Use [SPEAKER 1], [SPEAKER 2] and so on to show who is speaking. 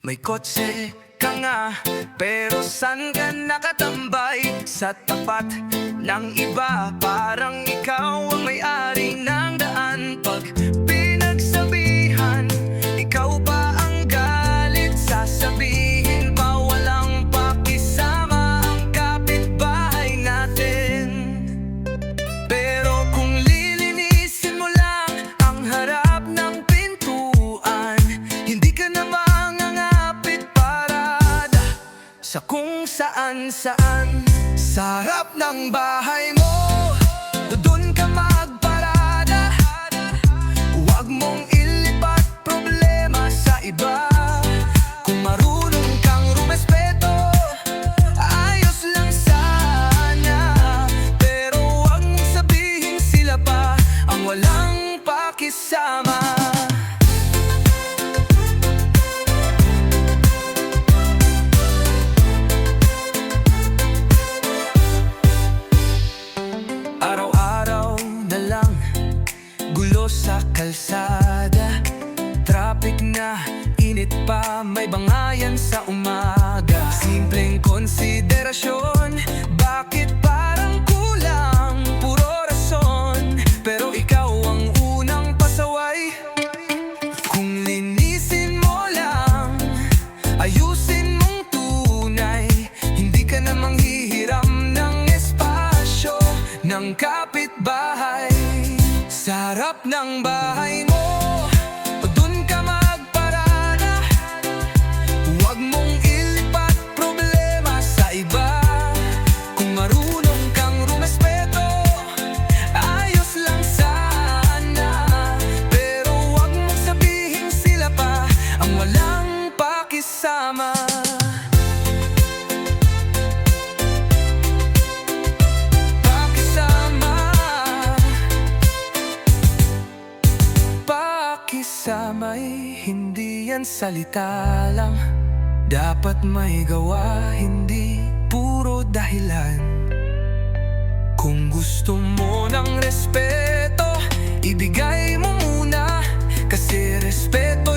[SPEAKER 1] May kotse ka nga, pero san ka nakatambay? Sa tapat ng iba, parang ikaw ang may-ari ng daan. Pag pinagsabihan, ikaw pa ang galit. Sasabihin pa walang pakisama ang kapitbahay natin. Pero kung lilinisin mo lang ang harap ng pintuan, hindi ka na mangangapit parada sa kung saan-saan. Sa harap ng bahay mo, doon ka magparada. Huwag mong ilipat problema sa iba. Kung marunong kang rumespeto, ayos lang sana. Pero huwag mong sabihin sila pa ang walang pakisama. Araw-araw na lang gulo sa kalsada. Traffic na, init pa, may bangayan sa umaga. Simpleng konsiderasyon, bakit parang kulang? Puro rason, pero ikaw ang unang pasaway. Kung linisin mo lang, ayusin mong tunay, hindi ka na manghihiram ng espasyo ng kapitbahay. Sa harap ng bahay mo, doon ka magparada. Huwag mong ilipat problema sa iba. Kung marunong kang rumespeto, ayos lang sana. Pero huwag mong sabihin sila pa ang walang pakisama. Pakisamay, hindi yan salita lang. Dapat may gawa, hindi puro dahilan. Kung gusto mo ng respeto, ibigay mo muna. Kasi respeto